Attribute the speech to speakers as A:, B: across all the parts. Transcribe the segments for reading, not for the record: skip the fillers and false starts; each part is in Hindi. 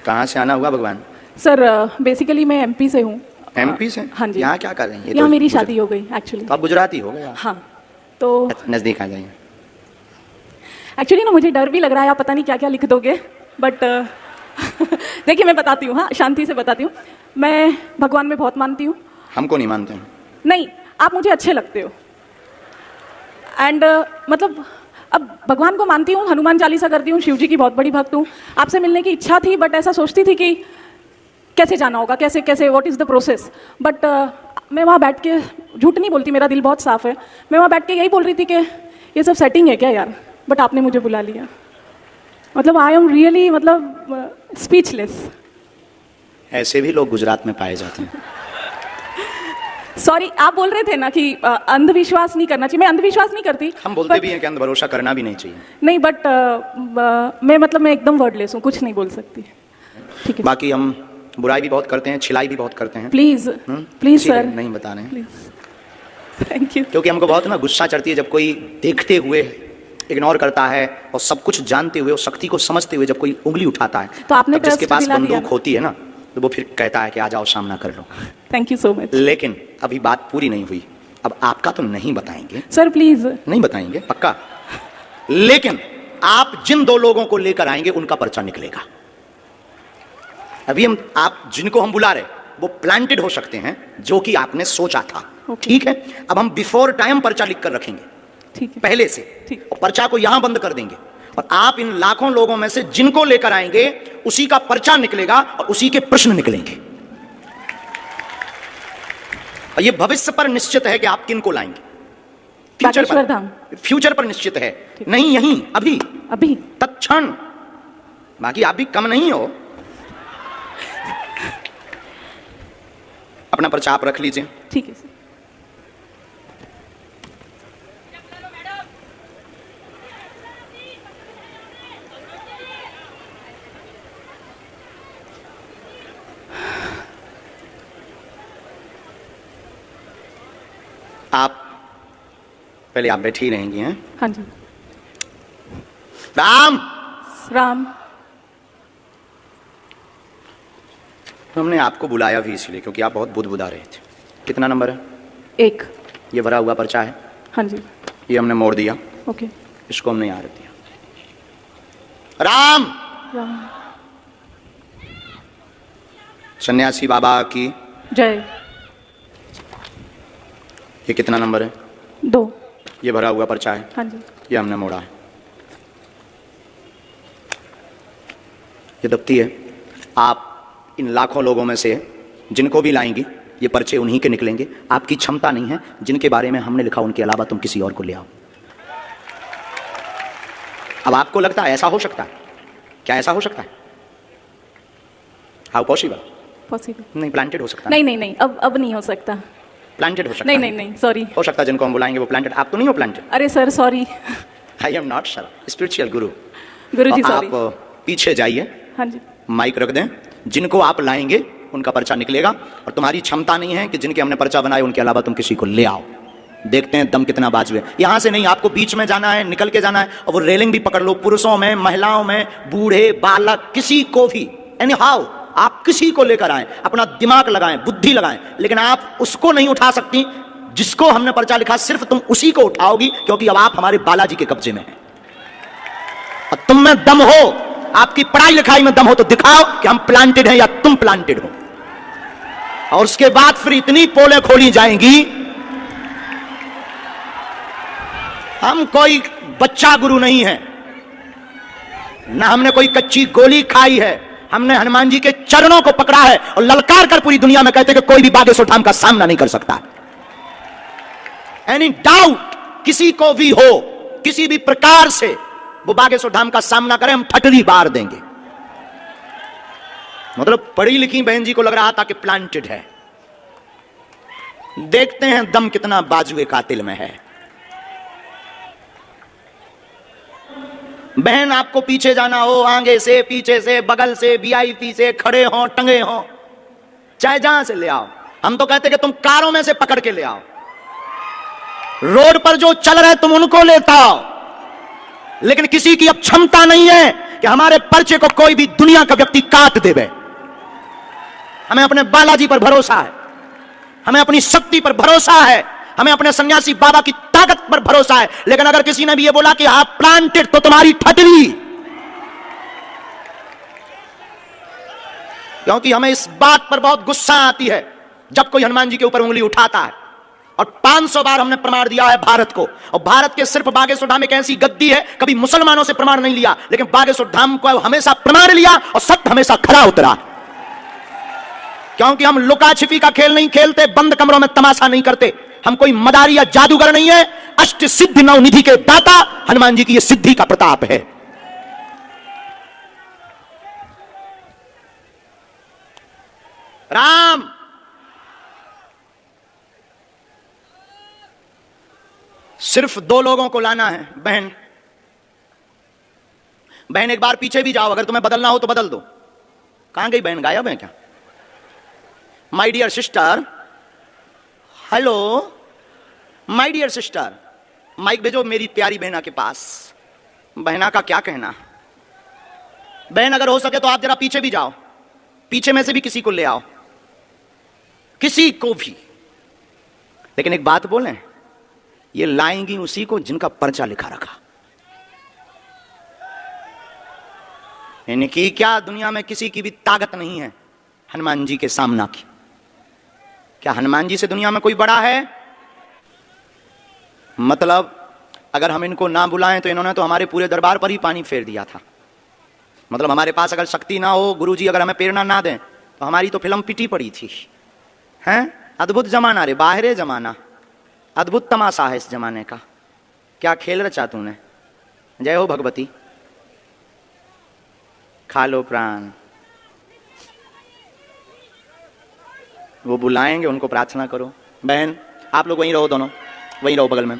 A: कहाँ से आना हुआ भगवान?
B: सर बेसिकली मैं एमपी से हूँ।
A: एमपी से?
B: हाँ जी।
A: यहाँ क्या कर रही हैं?
B: यहाँ मेरी शादी हो गई एक्चुअली।
A: तो आप गुजराती हो गए?
B: हाँ तो
A: नज़दीक आ जाइए।
B: एक्चुअली ना मुझे डर भी लग रहा है, आप पता नहीं क्या क्या लिख दोगे, बट देखिए मैं बताती हूँ, हाँ शांति से बताती हूँ। मैं भगवान में बहुत मानती हूँ।
A: हमको नहीं मानते हैं।
B: नहीं, आप मुझे अच्छे लगते हो एंड मतलब अब भगवान को मानती हूँ, हनुमान चालीसा करती हूँ, शिव जी की बहुत बड़ी भक्त हूँ। आपसे मिलने की इच्छा थी, बट ऐसा सोचती थी कि कैसे जाना होगा, कैसे कैसे what is the process. But मैं वहाँ बैठ के, झूठ नहीं बोलती, मेरा दिल बहुत साफ है, मैं वहाँ बैठ के यही बोल रही थी कि ये सब सेटिंग है क्या यार, बट आपने मुझे बुला लिया। मतलब आई एम रियली मतलब स्पीचलेस।
A: ऐसे भी लोग गुजरात में पाए जाते हैं।
B: सॉरी, आप बोल रहे थे ना कि अंधविश्वास नहीं करना चाहिए। मैं अंधविश्वास नहीं करती।
A: हम बोलते भी हैं कि अंध भरोसा करना भी नहीं चाहिए।
B: नहीं, बट मैं एकदम वर्डलेस हूँ, कुछ नहीं बोल सकती। ठीक है।
A: बाकी हम बुराई भी बहुत करते हैं, छिलाई भी बहुत करते हैं।
B: प्लीज प्लीज सर,
A: नहीं बता रहे हैं।
B: Please, thank you.
A: क्योंकि हमको बहुत ना गुस्सा चढ़ती है जब कोई देखते हुए इग्नोर करता है और सब कुछ जानते हुए और शक्ति को समझते हुए जब कोई उंगली उठाता है,
B: तो आपने
A: जिसके पास बंदूक होती है ना, तो वो फिर कहता है कि आ जाओ सामना कर लो।
B: Thank you so much.
A: लेकिन अभी बात पूरी नहीं हुई। अब आपका तो नहीं बताएंगे
B: सर, प्लीज।
A: नहीं बताएंगे पक्का। लेकिन आप जिन दो लोगों को लेकर आएंगे उनका पर्चा निकलेगा। अभी आप जिनको हम बुला रहे वो प्लांटेड हो सकते हैं, जो कि आपने सोचा था। ठीक है, अब हम बिफोर टाइम पर्चा लिख कर रखेंगे।
B: ठीक है,
A: पहले से।
B: ठीक।
A: और पर्चा को यहां बंद कर देंगे और आप इन लाखों लोगों में से जिनको लेकर आएंगे उसी का पर्चा निकलेगा और उसी के प्रश्न निकलेंगे। और ये भविष्य पर निश्चित है कि आप किनको लाएंगे। फ्यूचर पर निश्चित है, नहीं यहीं अभी
B: अभी
A: तत्क्षण। बाकी आप भी कम नहीं हो। अपना पर्चा आप रख लीजिए।
B: ठीक है सर।
A: आप पहले आप बैठी रहेंगी हैं?
B: हाँ जी।
A: राम
B: राम।
A: हमने आपको बुलाया भी इसलिए क्योंकि आप बहुत बुदबुदा रहे थे। कितना नंबर है?
B: 1।
A: ये भरा हुआ पर्चा है।
B: हाँ जी।
A: ये हमने मोड़ दिया।
B: ओके।
A: इसको हमने यहाँ रख दिया। राम
B: राम।
A: सन्यासी बाबा की
B: जय।
A: ये कितना नंबर है?
B: 2।
A: ये भरा हुआ पर्चा है।
B: हाँ जी।
A: ये हमने मोड़ा है। ये दफ्ती है। आप इन लाखों लोगों में से जिनको भी लाएंगी ये पर्चे उन्हीं के निकलेंगे। आपकी क्षमता नहीं है, जिनके बारे में हमने लिखा उनके अलावा तुम किसी और को ले आओ। अब आपको लगता है ऐसा हो सकता है? क्या ऐसा हो सकता है? How possible?
B: पॉसिबल
A: नहीं, प्लांटेड हो सकता है।
B: नहीं नहीं नहीं, अब नहीं हो सकता।
A: प्लांटेड हो सकता
B: नहीं
A: है।
B: नहीं नहीं, सॉरी।
A: हो सकता है जिनको हम बुलाएंगे वो प्लांटेड। आप तो नहीं हो प्लांटेड।
B: अरे sir sorry.
A: I am not sir, spiritual Guru.
B: Guruji sorry.
A: आप पीछे जाइए।
B: हाँ जी।
A: माइक रख दें। जिनको आप लाएंगे उनका पर्चा निकलेगा और तुम्हारी क्षमता नहीं है कि जिनके हमने पर्चा बनाए उनके अलावा तुम किसी को ले आओ। देखते हैं दम कितना बाजू है। यहां से नहीं, आपको बीच में जाना है, निकल के जाना है और वो रेलिंग भी पकड़ लो। पुरुषों में, महिलाओं में, बूढ़े, बालक, किसी को भी, एनी हाउ आप किसी को लेकर आए, अपना दिमाग लगाएं, बुद्धि लगाएं, लेकिन आप उसको नहीं उठा सकती जिसको हमने पर्चा लिखा। सिर्फ तुम उसी को उठाओगी क्योंकि अब आप हमारे बालाजी के कब्जे में हैं और तुम में दम हो, आपकी पढ़ाई लिखाई में दम हो तो दिखाओ कि हम प्लांटेड हैं या तुम प्लांटेड हो। और उसके बाद फिर इतनी पोलें खोली जाएंगी। हम कोई बच्चा गुरु नहीं है, ना हमने कोई कच्ची गोली खाई है। हमने हनुमान जी के चरणों को पकड़ा है और ललकार कर पूरी दुनिया में कहते कि कोई भी बागेश्वर धाम का सामना नहीं कर सकता। एनी डाउट किसी को भी हो, किसी भी प्रकार से वो बागेश्वर धाम का सामना करें, हम ठटरी बार देंगे। मतलब पढ़ी लिखी बहन जी को लग रहा था कि प्लांटेड है। देखते हैं दम कितना बाजुए कातिल में है। बहन आपको पीछे जाना हो, आगे से, पीछे से, बगल से, वीआईपी से, खड़े हो, टंगे हो, चाहे जहां से ले आओ। हम तो कहते कि तुम कारों में से पकड़ के ले आओ। रोड पर जो चल रहे तुम उनको लेता आओ। लेकिन किसी की अब क्षमता नहीं है कि हमारे पर्चे को कोई भी दुनिया का व्यक्ति काट देवे। हमें अपने बालाजी पर भरोसा है, हमें अपनी शक्ति पर भरोसा है, हमें अपने सन्यासी बाबा की ताकत पर भरोसा है। लेकिन अगर किसी ने भी ये बोला कि आप प्लांटेड, तो तुम्हारी ठटरी। क्योंकि हमें इस बात पर बहुत गुस्सा आती है जब कोई हनुमान जी के ऊपर उंगली उठाता है। और 500 बार हमने प्रमाण दिया है भारत को, और भारत के सिर्फ बागेश्वर धाम एक ऐसी गद्दी है, कभी मुसलमानों से प्रमाण नहीं लिया, लेकिन बागेश्वर धाम को हमेशा प्रमाण लिया और सत्य हमेशा खरा उतरा। क्योंकि हम लुका छिपी का खेल नहीं खेलते, बंद कमरों में तमाशा नहीं करते। हम कोई मदारी या जादूगर नहीं है। अष्ट सिद्धि नवनिधि के दाता हनुमान जी की यह सिद्धि का प्रताप है। राम सिर्फ 2 लोगों को लाना है। बहन, बहन एक बार पीछे भी जाओ, अगर तुम्हें बदलना हो तो बदल दो। कहां गई बहन, गायब है क्या? My dear sister, hello my dear sister, mic भेजो मेरी प्यारी बहना के पास। बहना का क्या कहना। बहन अगर हो सके तो आप जरा पीछे भी जाओ, पीछे में से भी किसी को ले आओ, किसी को भी। लेकिन एक बात बोलें, ये लाएंगी उसी को जिनका पर्चा लिखा रखा। इनकी क्या दुनिया में किसी की भी ताकत नहीं है हनुमान जी के सामना की। क्या हनुमान जी से दुनिया में कोई बड़ा है? मतलब अगर हम इनको ना बुलाएं तो इन्होंने तो हमारे पूरे दरबार पर ही पानी फेर दिया था। मतलब हमारे पास अगर शक्ति ना हो, गुरुजी अगर हमें प्रेरणा ना दें, तो हमारी तो फिल्म पिटी पड़ी थी। हैं? अद्भुत जमाना रे, बाहरे जमाना, अद्भुत तमाशा है इस जमाने का। क्या खेल रचा तूने। जय हो भगवती, खा लो प्राण। वो बुलाएंगे, उनको प्रार्थना करो। बहन आप लोग वहीं रहो, दोनों वहीं रहो बगल में।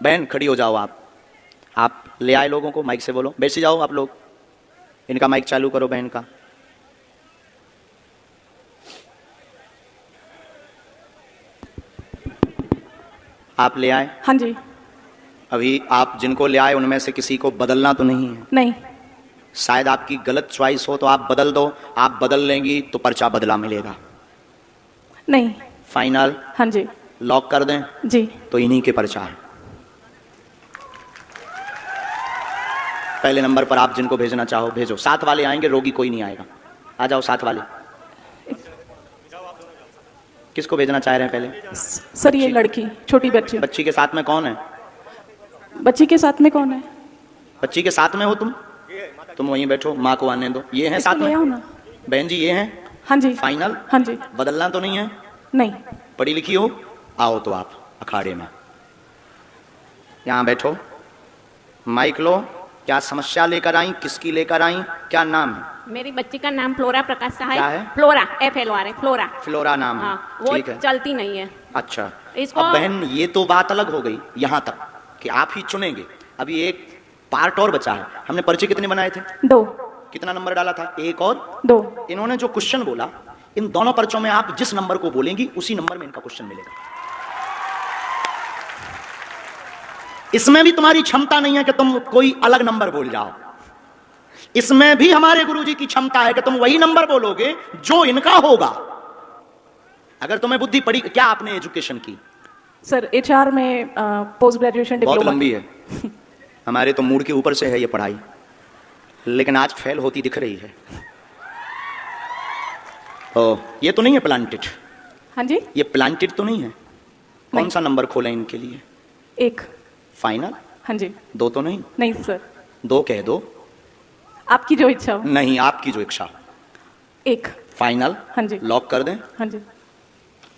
A: बहन खड़ी हो जाओ। आप ले आए लोगों को, माइक से बोलो। बैठ जाओ आप लोग, इनका माइक चालू करो बहन का। आप ले आए?
B: हाँ जी।
A: अभी आप जिनको ले आए उनमें से किसी को बदलना तो नहीं है?
B: नहीं।
A: शायद आपकी गलत चॉइस हो तो आप बदल दो। आप बदल लेंगी तो पर्चा बदला मिलेगा।
B: नहीं।
A: फाइनल?
B: हाँ जी।
A: लॉक कर दें?
B: जी।
A: तो इन्हीं के पर्चा है। पहले नंबर पर आप जिनको भेजना चाहो भेजो। 7 वाले आएंगे, रोगी कोई नहीं आएगा। आ जाओ 7 वाले। किसको भेजना चाह रहे हैं पहले?
B: सर ये लड़की, छोटी बच्ची।
A: बच्ची के साथ में कौन है?
B: बच्ची के साथ में कौन है?
A: बच्ची के साथ में हो तुम वहीं बैठो, माँ को आने दो। ये हैं साथ में? बहन जी ये हैं?
B: हाँ जी।
A: फाइनल?
B: हाँ जी।
A: बदलना तो नहीं है?
B: नहीं।
A: पढ़ी लिखी हो? आओ तो आप अखाड़े में यहां बैठो, माइक लो। क्या समस्या लेकर आई, किसकी लेकर आई, क्या नाम है?
C: मेरी बच्ची का नाम फ्लोरा प्रकाश सहाय।
A: क्या है?
C: Flora, FLORA, flora.
A: फ्लोरा नाम है।
C: हाँ, वो
A: ठीक है।
C: चलती नहीं है।
A: अच्छा
C: इसको
A: अब बहन ये तो बात अलग हो गई यहां तक कि आप ही चुनेंगे। अभी एक पार्ट और बचा है। हमने पर्चे कितने बनाए थे?
B: 2।
A: कितना नंबर डाला था? 1 और
B: 2।
A: इन्होंने जो क्वेश्चन बोला, इन दोनों पर्चों में आप जिस नंबर को बोलेंगी उसी नंबर में इनका क्वेश्चन मिलेगा। इसमें भी तुम्हारी क्षमता नहीं है कि तुम कोई अलग नंबर बोल जाओ। इसमें भी हमारे गुरुजी की क्षमता है कि तुम वही नंबर बोलोगे जो इनका होगा। अगर तुम्हें बुद्धि पड़ी। क्या आपने एजुकेशन की?
B: सर HR में पोस्ट ग्रेजुएशन डिप्लोमा।
A: बहुत लंबी है। हमारे तो मूड के ऊपर से है ये पढ़ाई, लेकिन आज फेल होती दिख रही है। ओ, ये तो नहीं है प्लांटेड?
B: हाँ जी।
A: ये प्लांटेड तो नहीं है? कौन सा नंबर खोलें इनके लिए?
B: 1।
A: फाइनल?
B: हाँ जी।
A: 2 तो नहीं?
B: नहीं सर।
A: 2 कह दो।
B: आपकी जो इच्छा हो।
A: नहीं, आपकी जो इच्छा।
B: 1।
A: फाइनल?
B: हाँ जी।
A: लॉक कर दें?
B: हाँ जी।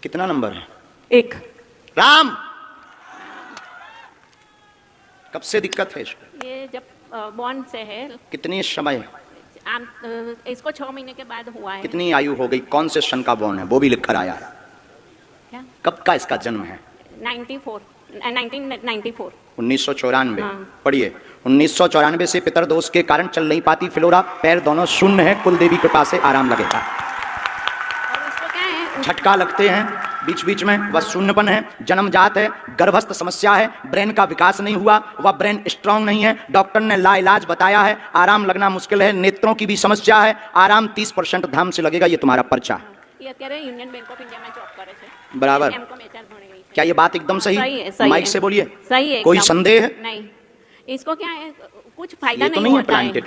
A: कितना नंबर है?
B: 1।
A: राम कब से दिक्कत है इसको?
C: ये जब बॉर्न से है।
A: कितनी समय?
C: इसको 6 महीने के बाद हुआ है।
A: कितनी आयु हो गई? कौन से सन का बॉर्न है? वो भी लिख कर आया है।
C: क्या?
A: कब का इसका जन्म है?
C: 1994।
A: 1994।
C: हाँ।
A: पढ़िए। 1994 से पितरदोष के कारण चल नहीं पाती फ्लोरा, पैर दोनों शून्य है, कुल देवी कृपा से आराम लगेगा।
C: और इसको क्या है?
A: झटका लगते हैं, बीच बीच में वह शून्यपन है, जन्मजात है, गर्भस्थ समस्या है, ब्रेन का विकास नहीं हुआ, वह ब्रेन स्ट्रांग नहीं है, डॉक्टर ने लाइलाज बताया है, आराम लगना मुश्किल है, नेत्रों की भी समस्या है, आराम 30% धाम से लगेगा। ये तुम्हारा पर्चा है।
C: ये અત્યારે યુનિયન બેંક ઓફ ઇન્ડિયામાં જોબ કરે છે।
A: बराबर।
C: એમકોમ એચઆર ભણેલી છે।
A: क्या ये बात एकदम सही?
C: सही
A: माइक
C: है।
A: से बोलिए।
C: सही है
A: कोई
C: एकदम।
A: संदेह है?
C: नहीं, इसको क्या है, कुछ फायदा
A: ये तो
C: नहीं
A: नहीं है
C: होता है।
A: प्लांटेड।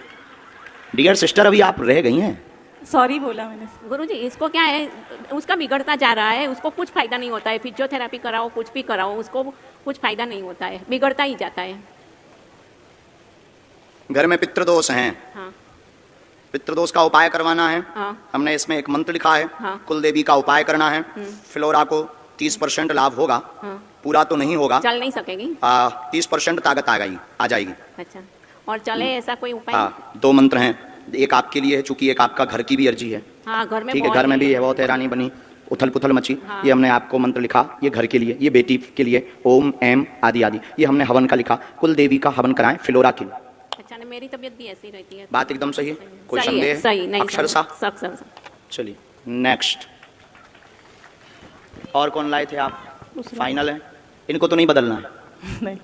A: डियर सिस्टर, अभी आप रह गई हैं।
B: सॉरी बोला मैंने।
C: गुरुजी, इसको क्या है, उसका बिगड़ता जा रहा है, उसको कुछ फायदा नहीं होता है। फिजियोथेरेपी कराओ, कुछ भी कराओ, उसको कुछ फायदा नहीं होता है, बिगड़ता ही जाता है।
A: घर में पितृदोष हैं,
C: हाँ
A: पितृदोष का उपाय करवाना है।
C: हाँ
A: हमने इसमें एक मंत्र लिखा है,
C: हाँ।
A: कुल देवी का उपाय करना है। फ्लोरा को 30% लाभ होगा,
C: हाँ।
A: पूरा तो नहीं होगा,
C: चल नहीं सकेगी।
A: 30% ताकत आ जाएगी।
C: अच्छा, और चले ऐसा कोई उपाय?
A: हाँ, 2 मंत्र हैं, एक आपके लिए है, चूंकि एक आपका घर की भी अर्जी है।
C: हाँ, घर में
A: ठीक है,
C: बहुत
A: घर में भी है, बहुत हैरानी बनी, उथल पुथल मची।
C: हाँ।
A: ये हमने आपको मंत्र लिखा, ये घर के लिए, ये बेटी के लिए, ओम एम आदि आदि। ये हमने हवन का लिखा, कुल देवी का हवन कराएं फ्लोरा के लिए।
C: अच्छा, नहीं, मेरी तबीयत भी ऐसी रहती है।
A: बात एकदम सही है, कोई
C: सही
A: संदेह
C: है,
A: है?
C: सही नहीं,
A: अक्षरशः
C: सब।
A: चलिए नेक्स्ट। और कौन लाए थे आप? फाइनल है, इनको तो नहीं बदलना है।
B: नहीं।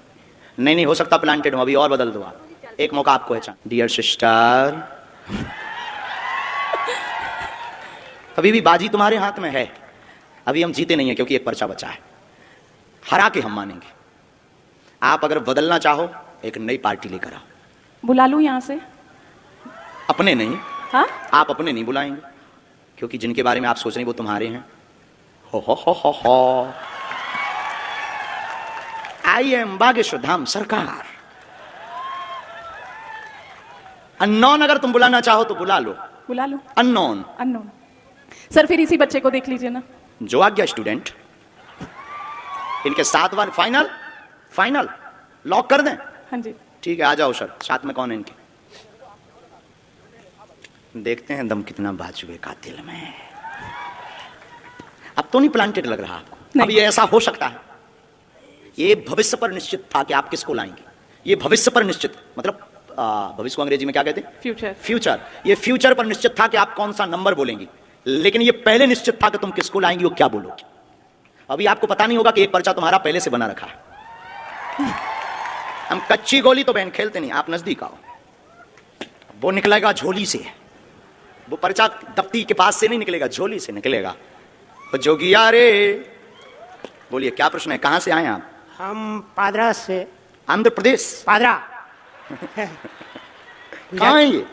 A: नहीं हो सकता प्लांटेड हो, अभी और बदल दो आप, एक मौका आपको है। डियर सिस्टर, अभी भी बाजी तुम्हारे हाथ में है, अभी हम जीते नहीं है क्योंकि एक पर्चा बचा है, हरा के हम मानेंगे। आप अगर बदलना चाहो, एक नई पार्टी लेकर आओ।
B: बुला लूं यहाँ से?
A: अपने नहीं,
B: हाँ,
A: आप अपने नहीं बुलाएंगे, क्योंकि जिनके बारे में आप सोच रहे हैं वो तुम्हारे हैं। हो आई एम बागेश्वर धाम सरकार। अननोन अगर तुम बुलाना चाहो तो बुला लो,
B: बुला लूं।
A: अननोन।
B: अननोन। सर फिर इसी बच्चे को देख लीजिए ना।
A: जो आ गया स्टूडेंट, इनके 7 बार फाइनल लॉक कर दें।
B: हाँ जी।
A: ठीक है, आ जाओ सर, साथ में कौन है इनके? देखते हैं दम कितना बाजुए कातिल में। अब तो नहीं प्लांटेड लग रहा आपको?
B: नहीं।
A: अब ये ऐसा हो सकता है, ये भविष्य पर निश्चित था कि आप किसको लाएंगे। ये भविष्य पर निश्चित, मतलब भविष्य को अंग्रेजी में क्या कहते हैं?
B: फ्यूचर।
A: फ्यूचर। ये फ्यूचर पर निश्चित था कि आप कौन सा नंबर बोलेंगी, लेकिन ये पहले निश्चित था कि तुम किसको लाएंगी और क्या बोलोगी। अभी आपको पता नहीं होगा कि एक पर्चा तुम्हारा पहले से बना रखा है। हम कच्ची गोली तो बहन खेलते नहीं, आप नजदीक आओ। वो निकलेगा झोली से, वो पर्चा दफ्ती के पास से नहीं निकलेगा, झोली से निकलेगा। तो जोगिया रे, बोलिए क्या प्रश्न है, कहां से आए आप?
D: हम पादरा से।
A: आंध्र प्रदेश?
D: पादरा।
A: कहाँ है ये?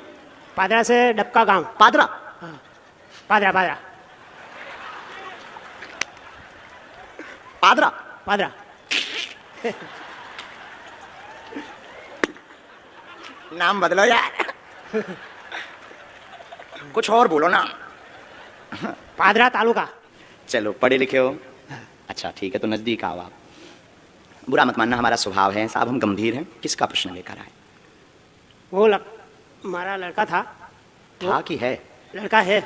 D: पादरा से डबका गांव।
A: पादरा?
D: हाँ, पादरा पादरा
A: पादरा?
D: पादरा।
A: नाम बदलो यार, कुछ और बोलो ना।
D: पादरा तालुका।
A: चलो पढ़े लिखे हो, अच्छा ठीक है, तो नजदीक आओ आप। बुरा मत मानना, हमारा स्वभाव है साहब, हम गंभीर हैं। किसका प्रश्न लेकर आए?
D: वो हमारा लड़का था।
A: था कि है?
D: लड़का है,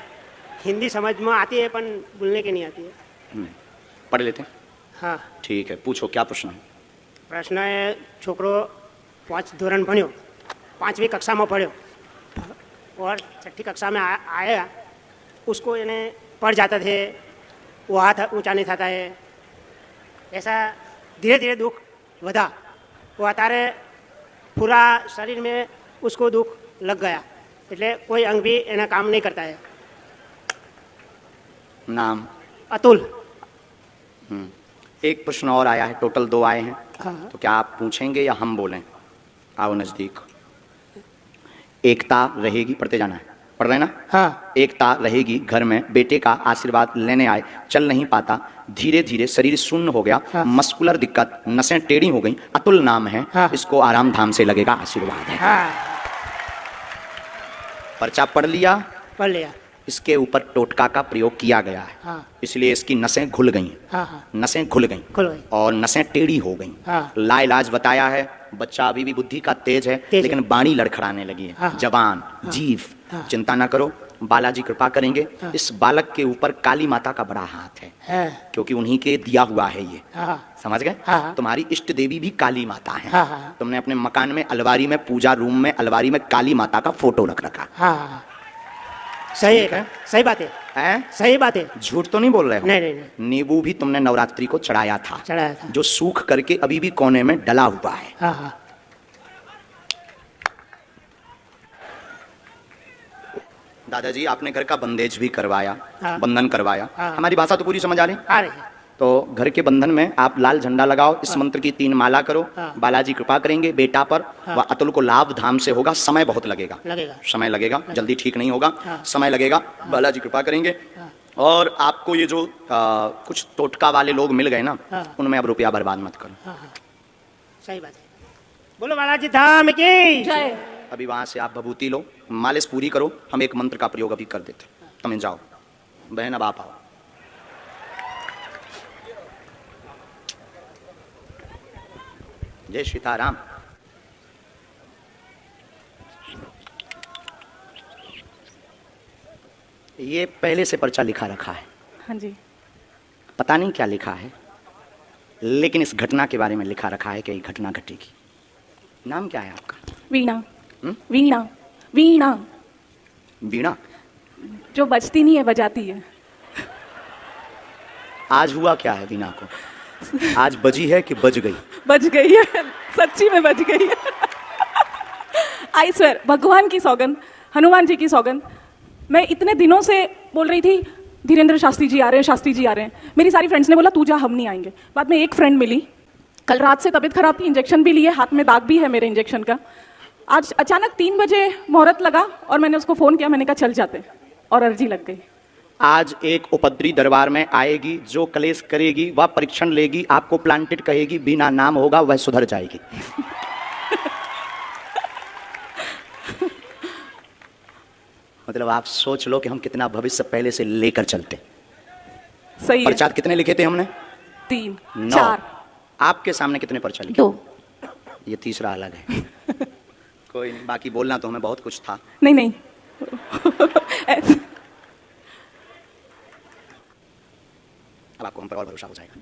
D: हिंदी समझ में आती है पर बोलने की नहीं आती है।
A: पढ़ लेते हैं।
D: हाँ,
A: ठीक है, पूछो क्या प्रश्न है।
D: प्रश्न है, छोकरो 5 ધોરણ ભણ્યો, 5મી કક્ષામાં पढ़ो और 6ठी कक्षा में आया, उसको यानी पढ़ जाते थे, वो हाथ ऊंचा नहीं था है, ऐसा धीरे धीरे दुख बढ़ा। वो अतारे पूरा शरीर में उसको दुख लग गया, એટલે कोई अंग भी एना काम नहीं करता है।
A: नाम?
D: अतुल।
A: एक प्रश्न और आया है, टोटल 2 आए हैं।
D: हाँ।
A: तो क्या आप पूछेंगे या हम बोलें? आओ नजदीक। एकता रहेगी, पढ़ते जाना है, पढ़ रहे ना?
D: हाँ।
A: एकता रहेगी घर में, बेटे का आशीर्वाद लेने आए, चल नहीं पाता, धीरे धीरे शरीर शून्य हो गया।
D: हाँ।
A: मस्कुलर दिक्कत, नसें टेढ़ी हो गई, अतुल नाम है।
D: हाँ।
A: इसको आराम धाम से लगेगा, आशीर्वाद है।
D: हाँ,
A: पर्चा पढ़ लिया,
D: पढ़ लिया।
A: इसके ऊपर टोटका का प्रयोग किया गया है।
D: हाँ।
A: इसलिए इसकी नसें घुल गई,
D: हाँ हाँ,
A: नसें खुल गई
D: खुल गई।
A: और नसें टेढ़ी हो गई।
D: हाँ।
A: लाइलाज बताया है, बच्चा अभी भी बुद्धि का तेज है,
D: तेज
A: लेकिन बाणी लड़खड़ाने लगी है।
D: हाँ।
A: जबान, जीभ,
D: हाँ।
A: चिंता ना करो, बालाजी कृपा करेंगे।
D: हाँ।
A: इस बालक के ऊपर काली माता का बड़ा हाथ है, क्योंकि उन्हीं के दिया हुआ है ये।
D: हाँ।
A: समझ गए?
D: हाँ।
A: तुम्हारी इष्ट देवी भी काली माता है।
D: हाँ, हाँ।
A: तुमने अपने मकान में अलमारी में, पूजा रूम में अलमारी में काली माता का फोटो रख रखा।
D: हाँ, सही है, सही बात है।
A: हैं?
D: सही बात है।
A: झूठ तो नहीं बोल रहे हो?
D: नहीं नहीं नहीं,
A: नींबू भी तुमने नवरात्रि को चढ़ाया था,
D: चढ़ाया था।
A: जो सूख करके अभी भी कोने में डला हुआ है।
D: हाँ हाँ।
A: दादाजी आपने घर का बंदेज भी करवाया,
D: हाँ।
A: बंधन करवाया।
D: हाँ।
A: हमारी भाषा तो पूरी समझ आ रही?
D: आ रही है।
A: तो घर के बंधन में आप लाल झंडा लगाओ, इस मंत्र की 3 माला करो,
D: हाँ।
A: बालाजी कृपा करेंगे बेटा पर,
D: हाँ।
A: व अतुल को लाभ धाम से होगा। समय बहुत लगेगा,
D: लगेगा।
A: समय लगेगा, जल्दी ठीक नहीं होगा,
D: हाँ।
A: समय लगेगा। बालाजी कृपा करेंगे।
D: हाँ।
A: और आपको ये जो कुछ टोटका वाले लोग मिल गए ना,
D: हाँ।
A: उनमें अब रुपया बर्बाद मत करो।
D: हाँ हाँ, सही बात है। बोलो बालाजी धाम की
B: जय।
A: अभी वहां से आप भभूति लो, मालिश पूरी करो, हम एक मंत्र का प्रयोग अभी कर देते। तुम जाओ बहन, अब आप आओ। जय सीताराम। ये पहले से पर्चा लिखा रखा है,
B: हाँ जी।
A: पता नहीं क्या लिखा है, लेकिन इस घटना के बारे में लिखा रखा है कि ये घटना घटेगी। नाम क्या है आपका?
B: वीणा।
A: हम्म?
B: वीणा। वीणा
A: वीणा।
B: जो बजती नहीं है, बजाती है।
A: आज हुआ क्या है वीणा को? आज बजी है कि बज गई?
B: बज गई है, सच्ची में बज गई है। आई स्वेर, भगवान की सौगंध, हनुमान जी की सौगंध। मैं इतने दिनों से बोल रही थी धीरेन्द्र शास्त्री जी आ रहे हैं, शास्त्री जी आ रहे हैं। मेरी सारी फ्रेंड्स ने बोला तू जा, हम नहीं आएंगे। बाद में एक फ्रेंड मिली, कल रात से तबीयत खराब थी, इंजेक्शन भी लिए, हाथ में दाग भी है मेरे इंजेक्शन का। आज अचानक 3 बजे मुहूर्त लगा और मैंने उसको फ़ोन किया, मैंने कहा चल जाते, और अर्जी लग गई।
A: आज एक उपद्री दरबार में आएगी, जो कलेश करेगी वह परीक्षण लेगी, आपको प्लांटेड कहेगी, बिना नाम होगा वह सुधर जाएगी। मतलब आप सोच लो कि हम कितना भविष्य पहले से लेकर चलते।
B: सही है।
A: पर्चा कितने लिखे थे हमने?
B: 3
A: 9।
B: 4
A: आपके सामने कितने पर्चा लिखे?
B: 2।
A: ये तीसरा अलग है। कोई नहीं, बाकी बोलना तो हमें बहुत कुछ था।
B: नहीं नहीं।
A: अब आपको हम पर और भरोसा हो जाएगा।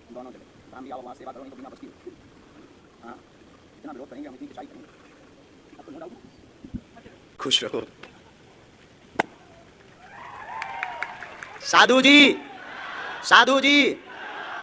A: दोनों जगह हम भी आओ, वहां सेवा करो, तो बिना बस की। हाँ, इतना विरोध करेंगे हम, इतनी खिंचाई करेंगे, आपको नो डाउट। खुश रहो। साधु जी, साधु जी।